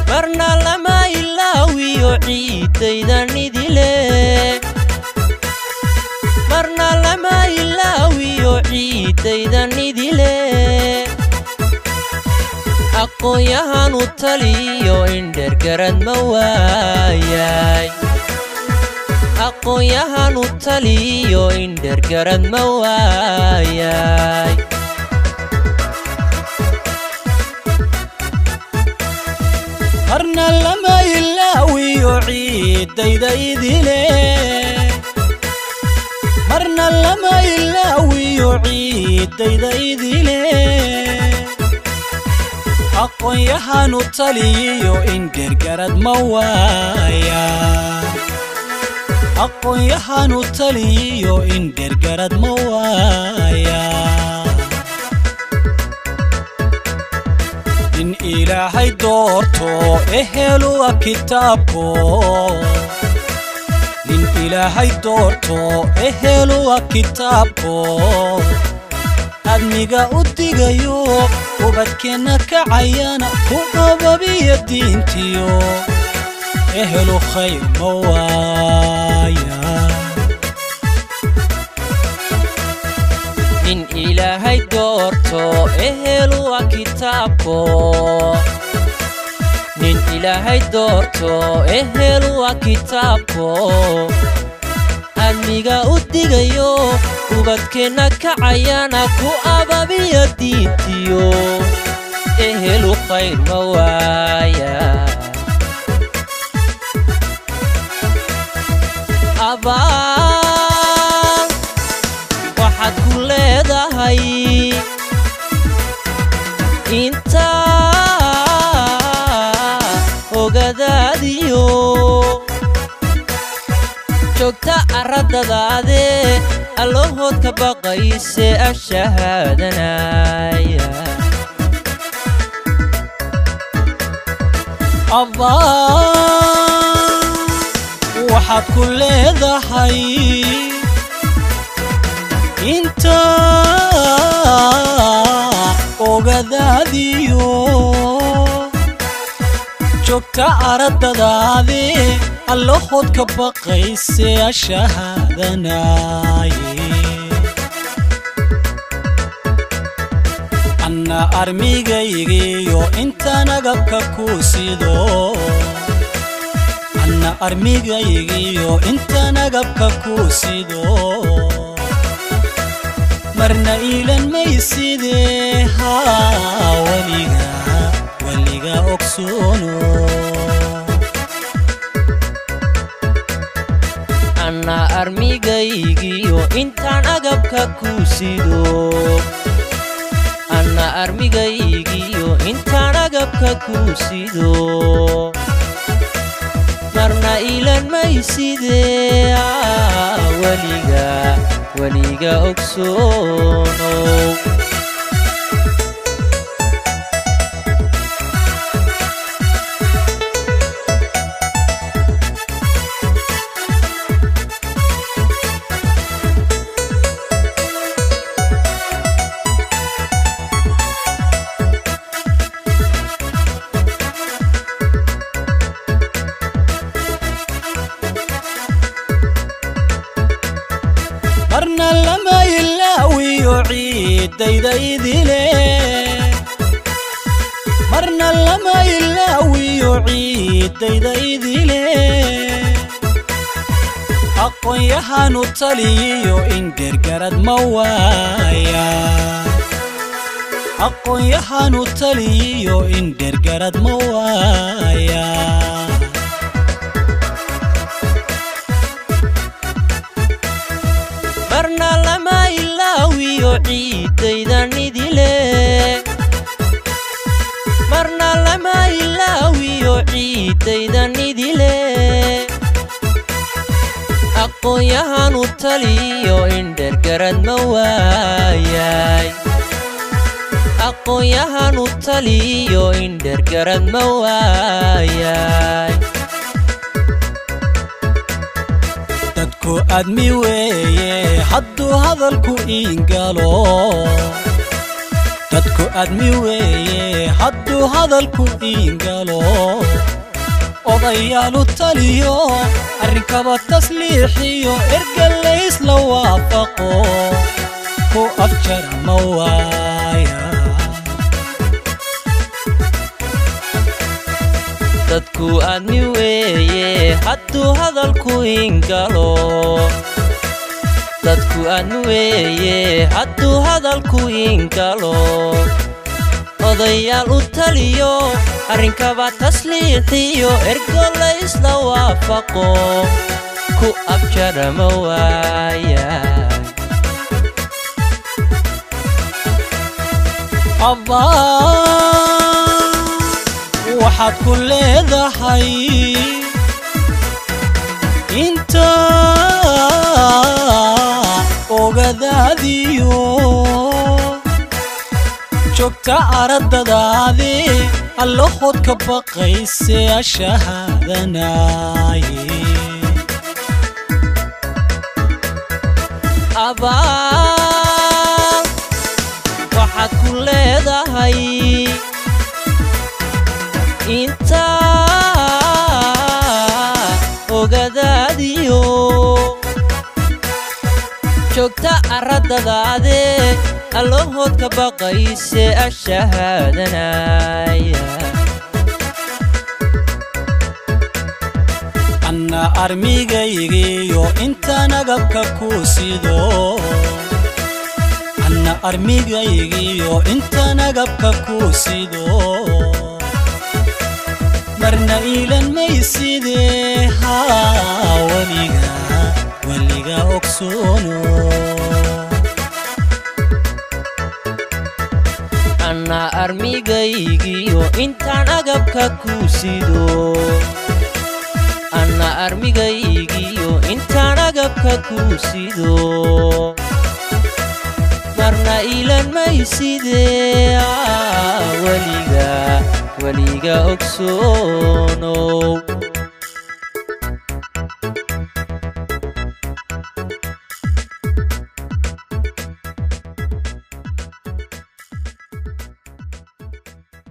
marna lama ilaawiyo ciidaydan idile marna lama ilaawiyo ciidaydan idile aqoon-yahan u taliyo indher garad ma waayay aqoon-yahan u taliyo indher garad ma waayay marna lama ilaawiyo ciidayda idile marna lama ilaawiyo ciidayda idile aqoon-yahan u taliyo indher garad ma waayay aqoon-yahan u taliyo indher garad ma waayay in ilaahay doorto ehelu kitaabko in ilaahay doorto ehelu kitaabko admiga u digayo ubadkeena kacayana ku qababiya diintiyo ehelu khayr ma waayay in ilaahay doorto ehelu kitaabko nin ilaahay doorto ehelu kitaabko admiga u digayo ubadkeena kacayana ku ababiya diintiyo ehelu khayr ma waayay abaan waxaad ku leedahay inta ogadaadiyo joogta arradadaade allahood ka baqayse ashahaadanaya abaan waxaad ku leedahay inta ogadaadiyo joogta arradadaade allahood ka baqayse ashahaadanaaye anna armigaygiyo intaan agabka ku sido anna armigaygiyo intaan agabka ku sido marna ilan mayside haa weliga ogsoono anna armigaygiyo intaan agabka ku sido anna armigaygiyo intaan agabka ku sido marna ilan mayside weliga ogsoono marna lama ilaawiyo ciidayda idile marna lama ilaawiyo ciidayda idile aqoon-yahan u taliyo indher garad ma waayay aqoon-yahan u taliyo indher garad ma waayay marna lama ilaawiyo ciidaydan idile marna lama ilaawiyo ciidaydan idile aqoon-yahan u taliyo indhergarad ma waayay aqoon-yahan u taliyo indhergarad ma waayay dadku admi weeye hadduu hadalku ingalo dadku admi weeye hadduu hadalku ingalo odayaal u taliyo arrinkaba tasliixiyo ergalays la waafaqo ku afjara ma waaya dadku admi weeye hadduu hadalku ingalo dadku admi weeye hadduu hadalku ingalo odayaal u taliyo arrinkaba tasliixiyo ergalays la waafaqo ku afjara ma waaya waxaad ku leedahay inta ogadaadiyo joogta aradadaadi allahood ka baqayse ashahaadanaaye abaal waxaad ku leedahay inta ogadaadiyo joogta aradadaade allahood ka baqayse ashahaadanaya anna armigaygiyo intaan agabka ku sido anna armigaygiyo intaan agabka ku sido marna iilan maysidee haa weliga ogsoono anna armigaygiyo intaan agabka ku sido anna armigaygiyo intaan agabka ku sido marna iilan maysidee weliga ogsoono